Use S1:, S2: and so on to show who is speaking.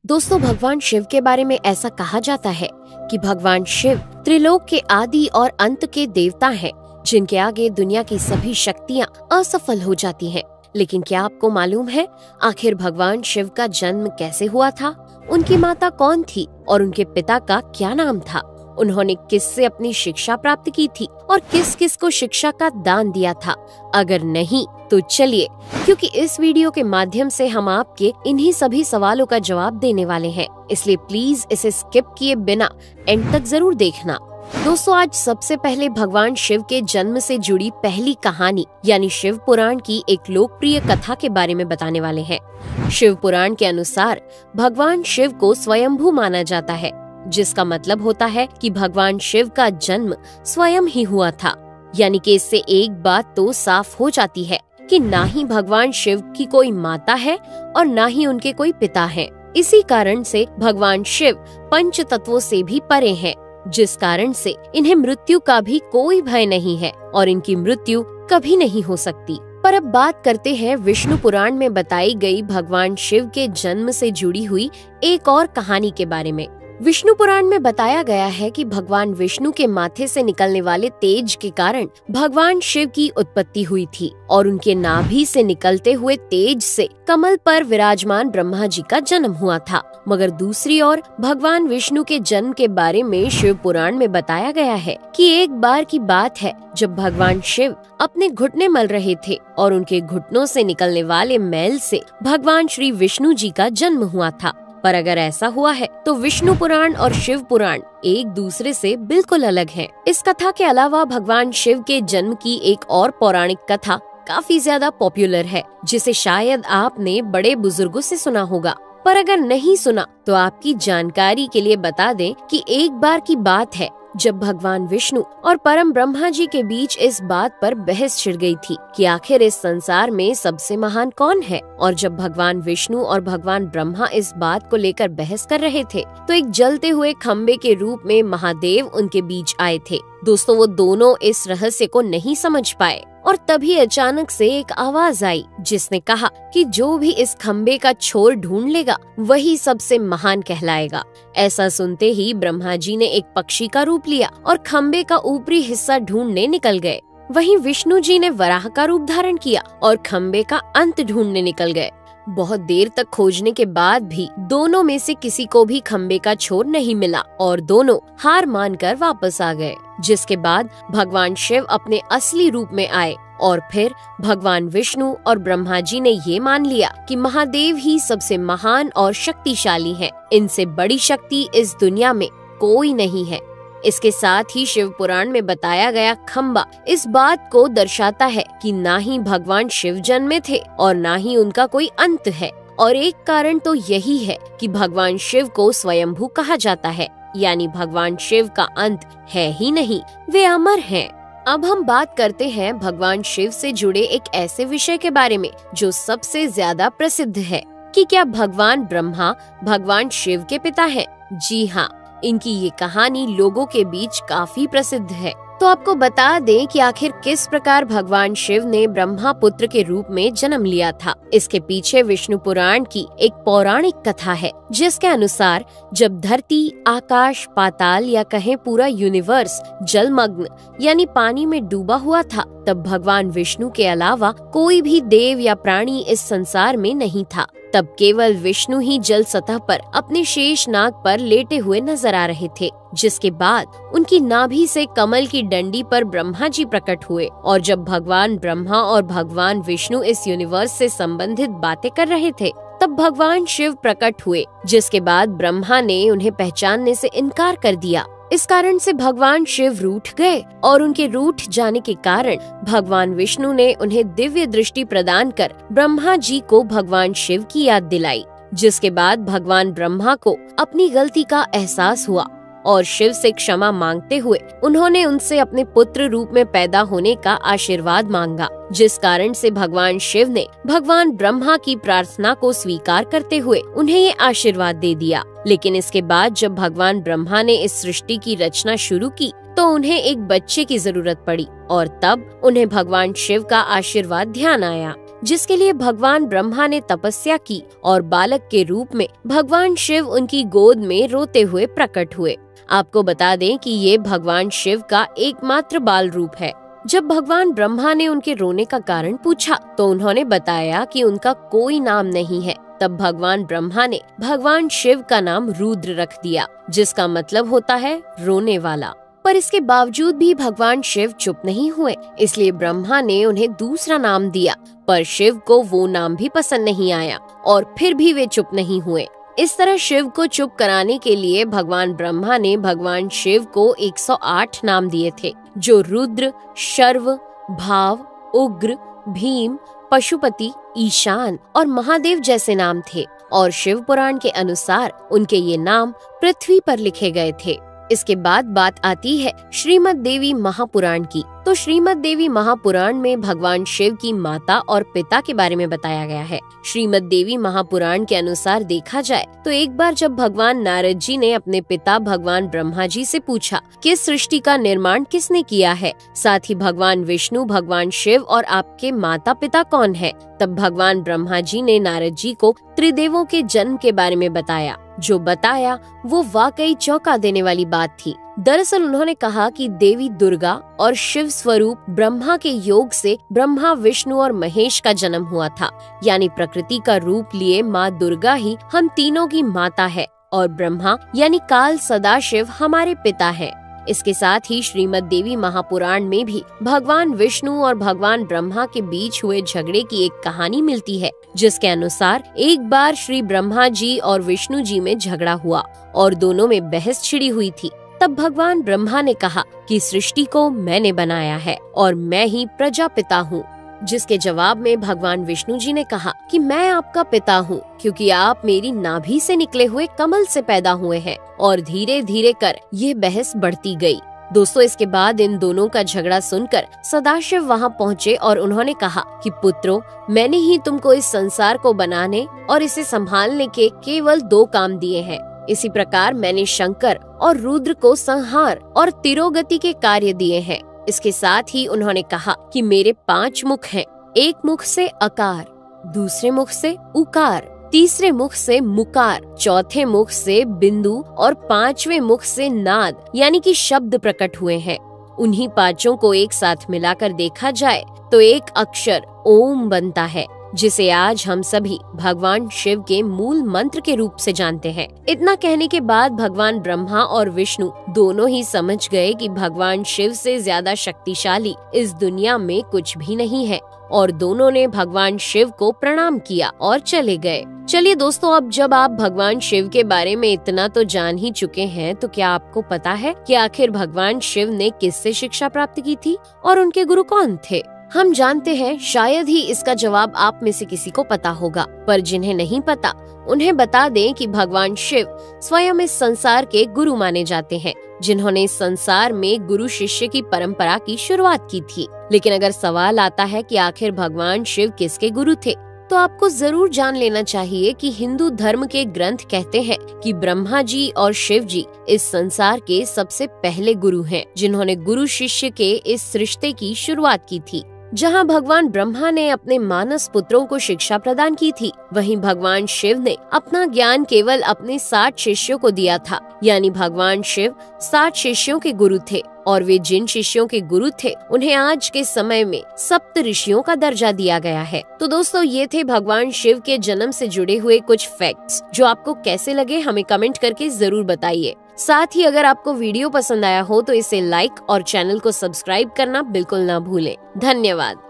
S1: दोस्तों, भगवान शिव के बारे में ऐसा कहा जाता है कि भगवान शिव त्रिलोक के आदि और अंत के देवता हैं, जिनके आगे दुनिया की सभी शक्तियाँ असफल हो जाती हैं। लेकिन क्या आपको मालूम है आखिर भगवान शिव का जन्म कैसे हुआ था? उनकी माता कौन थी और उनके पिता का क्या नाम था? उन्होंने किससे अपनी शिक्षा प्राप्त की थी और किस किस को शिक्षा का दान दिया था? अगर नहीं तो चलिए, क्योंकि इस वीडियो के माध्यम से हम आपके इन्हीं सभी सवालों का जवाब देने वाले हैं, इसलिए प्लीज इसे स्किप किए बिना एंड तक जरूर देखना। दोस्तों, आज सबसे पहले भगवान शिव के जन्म से जुड़ी पहली कहानी यानी शिव पुराण की एक लोकप्रिय कथा के बारे में बताने वाले हैं। शिव पुराण के अनुसार भगवान शिव को स्वयंभू माना जाता है, जिसका मतलब होता है कि भगवान शिव का जन्म स्वयं ही हुआ था। यानी कि इससे एक बात तो साफ हो जाती है कि ना ही भगवान शिव की कोई माता है और ना ही उनके कोई पिता हैं। इसी कारण से भगवान शिव पंच तत्वों से भी परे हैं, जिस कारण से इन्हें मृत्यु का भी कोई भय नहीं है और इनकी मृत्यु कभी नहीं हो सकती। पर अब बात करते हैं विष्णु पुराण में बताई गई भगवान शिव के जन्म से जुड़ी हुई एक और कहानी के बारे में। विष्णु पुराण में बताया गया है कि भगवान विष्णु के माथे से निकलने वाले तेज के कारण भगवान शिव की उत्पत्ति हुई थी और उनके नाभि से निकलते हुए तेज से कमल पर विराजमान ब्रह्मा जी का जन्म हुआ था। मगर दूसरी ओर भगवान विष्णु के जन्म के बारे में शिव पुराण में बताया गया है कि एक बार की बात है जब भगवान शिव अपने घुटने मल रहे थे और उनके घुटनों से निकलने वाले मैल से भगवान श्री विष्णु जी का जन्म हुआ था। पर अगर ऐसा हुआ है तो विष्णु पुराण और शिव पुराण एक दूसरे से बिल्कुल अलग हैं। इस कथा के अलावा भगवान शिव के जन्म की एक और पौराणिक कथा काफी ज्यादा पॉपुलर है, जिसे शायद आपने बड़े बुजुर्गों से सुना होगा। पर अगर नहीं सुना तो आपकी जानकारी के लिए बता दें कि एक बार की बात है जब भगवान विष्णु और परम ब्रह्मा जी के बीच इस बात पर बहस छिड़ गई थी कि आखिर इस संसार में सबसे महान कौन है। और जब भगवान विष्णु और भगवान ब्रह्मा इस बात को लेकर बहस कर रहे थे तो एक जलते हुए खम्बे के रूप में महादेव उनके बीच आए थे। दोस्तों, वो दोनों इस रहस्य को नहीं समझ पाए और तभी अचानक से एक आवाज आई जिसने कहा कि जो भी इस खम्बे का छोर ढूंढ लेगा वही सबसे महान कहलाएगा। ऐसा सुनते ही ब्रह्मा जी ने एक पक्षी का रूप लिया और खम्बे का ऊपरी हिस्सा ढूंढने निकल गए। वहीं विष्णु जी ने वराह का रूप धारण किया और खम्बे का अंत ढूंढने निकल गए। बहुत देर तक खोजने के बाद भी दोनों में से किसी को भी खम्बे का छोर नहीं मिला और दोनों हार मानकर वापस आ गए। जिसके बाद भगवान शिव अपने असली रूप में आए और फिर भगवान विष्णु और ब्रह्मा जी ने ये मान लिया कि महादेव ही सबसे महान और शक्तिशाली हैं। इनसे बड़ी शक्ति इस दुनिया में कोई नहीं है। इसके साथ ही शिव पुराण में बताया गया खम्बा इस बात को दर्शाता है कि ना ही भगवान शिव जन्मे थे और ना ही उनका कोई अंत है। और एक कारण तो यही है कि भगवान शिव को स्वयंभू कहा जाता है, यानी भगवान शिव का अंत है ही नहीं, वे अमर हैं। अब हम बात करते हैं भगवान शिव से जुड़े एक ऐसे विषय के बारे में जो सबसे ज्यादा प्रसिद्ध है कि क्या भगवान ब्रह्मा भगवान शिव के पिता हैं? जी हाँ, इनकी ये कहानी लोगों के बीच काफी प्रसिद्ध है। तो आपको बता दें कि आखिर किस प्रकार भगवान शिव ने ब्रह्मा पुत्र के रूप में जन्म लिया था। इसके पीछे विष्णु पुराण की एक पौराणिक कथा है, जिसके अनुसार जब धरती, आकाश, पाताल या कहें पूरा यूनिवर्स जलमग्न यानी पानी में डूबा हुआ था, तब भगवान विष्णु के अलावा कोई भी देव या प्राणी इस संसार में नहीं था। तब केवल विष्णु ही जल सतह पर अपने शेष नाग पर लेटे हुए नजर आ रहे थे। जिसके बाद उनकी नाभि से कमल की डंडी पर ब्रह्मा जी प्रकट हुए और जब भगवान ब्रह्मा और भगवान विष्णु इस यूनिवर्स से संबंधित बातें कर रहे थे तब भगवान शिव प्रकट हुए, जिसके बाद ब्रह्मा ने उन्हें पहचानने से इनकार कर दिया। इस कारण से भगवान शिव रूठ गए और उनके रूठ जाने के कारण भगवान विष्णु ने उन्हें दिव्य दृष्टि प्रदान कर ब्रह्मा जी को भगवान शिव की याद दिलाई। जिसके बाद भगवान ब्रह्मा को अपनी गलती का एहसास हुआ और शिव से क्षमा मांगते हुए उन्होंने उनसे अपने पुत्र रूप में पैदा होने का आशीर्वाद मांगा। जिस कारण से भगवान शिव ने भगवान ब्रह्मा की प्रार्थना को स्वीकार करते हुए उन्हें ये आशीर्वाद दे दिया। लेकिन इसके बाद जब भगवान ब्रह्मा ने इस सृष्टि की रचना शुरू की तो उन्हें एक बच्चे की जरूरत पड़ी और तब उन्हें भगवान शिव का आशीर्वाद ध्यान आया। जिसके लिए भगवान ब्रह्मा ने तपस्या की और बालक के रूप में भगवान शिव उनकी गोद में रोते हुए प्रकट हुए। आपको बता दें कि ये भगवान शिव का एकमात्र बाल रूप है। जब भगवान ब्रह्मा ने उनके रोने का कारण पूछा तो उन्होंने बताया कि उनका कोई नाम नहीं है। तब भगवान ब्रह्मा ने भगवान शिव का नाम रुद्र रख दिया, जिसका मतलब होता है रोने वाला। पर इसके बावजूद भी भगवान शिव चुप नहीं हुए, इसलिए ब्रह्मा ने उन्हें दूसरा नाम दिया। पर शिव को वो नाम भी पसंद नहीं आया और फिर भी वे चुप नहीं हुए। इस तरह शिव को चुप कराने के लिए भगवान ब्रह्मा ने भगवान शिव को 108 नाम दिए थे, जो रुद्र, शर्व, भाव, उग्र, भीम, पशुपति, ईशान और महादेव जैसे नाम थे। और शिव पुराण के अनुसार उनके ये नाम पृथ्वी पर लिखे गए थे। इसके बाद बात आती है श्रीमद् देवी महापुराण की। तो श्रीमद् देवी महापुराण में भगवान शिव की माता और पिता के बारे में बताया गया है। श्रीमद् देवी महापुराण के अनुसार देखा जाए तो एक बार जब भगवान नारद जी ने अपने पिता भगवान ब्रह्मा जी से पूछा कि सृष्टि का निर्माण किसने किया है, साथ ही भगवान विष्णु, भगवान शिव और आपके माता पिता कौन है, तब भगवान ब्रह्मा जी ने नारद जी को त्रिदेवों के जन्म के बारे में बताया। जो बताया वो वाकई चौंका देने वाली बात थी। दरअसल उन्होंने कहा कि देवी दुर्गा और शिव स्वरूप ब्रह्मा के योग से ब्रह्मा, विष्णु और महेश का जन्म हुआ था। यानी प्रकृति का रूप लिए माँ दुर्गा ही हम तीनों की माता है और ब्रह्मा यानी काल सदाशिव हमारे पिता है। इसके साथ ही श्रीमद् देवी महापुराण में भी भगवान विष्णु और भगवान ब्रह्मा के बीच हुए झगड़े की एक कहानी मिलती है, जिसके अनुसार एक बार श्री ब्रह्मा जी और विष्णु जी में झगड़ा हुआ और दोनों में बहस छिड़ी हुई थी। तब भगवान ब्रह्मा ने कहा कि सृष्टि को मैंने बनाया है और मैं ही प्रजापिता हूँ, जिसके जवाब में भगवान विष्णु जी ने कहा कि मैं आपका पिता हूँ, क्योंकि आप मेरी नाभि से निकले हुए कमल से पैदा हुए हैं। और धीरे धीरे कर ये बहस बढ़ती गई। दोस्तों, इसके बाद इन दोनों का झगड़ा सुनकर सदाशिव वहाँ पहुँचे और उन्होंने कहा कि पुत्रों, मैंने ही तुमको इस संसार को बनाने और इसे संभालने के केवल 2 काम दिए हैं। इसी प्रकार मैंने शंकर और रुद्र को संहार और तिरोगति के कार्य दिए हैं। इसके साथ ही उन्होंने कहा कि मेरे 5 मुख हैं। एक मुख से अकार, दूसरे मुख से उकार, तीसरे मुख से मुकार, चौथे मुख से बिंदु और 5वें मुख से नाद यानी कि शब्द प्रकट हुए हैं। उन्हीं 5 को एक साथ मिलाकर देखा जाए तो एक अक्षर ओम बनता है, जिसे आज हम सभी भगवान शिव के मूल मंत्र के रूप से जानते हैं। इतना कहने के बाद भगवान ब्रह्मा और विष्णु दोनों ही समझ गए कि भगवान शिव से ज्यादा शक्तिशाली इस दुनिया में कुछ भी नहीं है और दोनों ने भगवान शिव को प्रणाम किया और चले गए। चलिए दोस्तों, अब जब आप भगवान शिव के बारे में इतना तो जान ही चुके हैं, तो क्या आपको पता है कि आखिर भगवान शिव ने किससे शिक्षा प्राप्त की थी और उनके गुरु कौन थे? हम जानते हैं शायद ही इसका जवाब आप में से किसी को पता होगा, पर जिन्हें नहीं पता उन्हें बता दें कि भगवान शिव स्वयं इस संसार के गुरु माने जाते हैं, जिन्होंने इस संसार में गुरु शिष्य की परंपरा की शुरुआत की थी। लेकिन अगर सवाल आता है कि आखिर भगवान शिव किसके गुरु थे, तो आपको जरूर जान लेना चाहिए कि हिंदू धर्म के ग्रंथ कहते हैं कि ब्रह्मा जी और शिव जी इस संसार के सबसे पहले गुरु हैं, जिन्होंने गुरु शिष्य के इस रिश्ते की शुरुआत की थी। जहां भगवान ब्रह्मा ने अपने मानस पुत्रों को शिक्षा प्रदान की थी, वहीं भगवान शिव ने अपना ज्ञान केवल अपने 60 शिष्यों को दिया था। यानी भगवान शिव 60 शिष्यों के गुरु थे और वे जिन शिष्यों के गुरु थे उन्हें आज के समय में सप्त ऋषियों का दर्जा दिया गया है। तो दोस्तों, ये थे भगवान शिव के जन्म से जुड़े हुए कुछ फैक्ट्स, जो आपको कैसे लगे हमें कमेंट करके जरूर बताइए। साथ ही अगर आपको वीडियो पसंद आया हो तो इसे लाइक और चैनल को सब्सक्राइब करना बिल्कुल ना भूलें। धन्यवाद।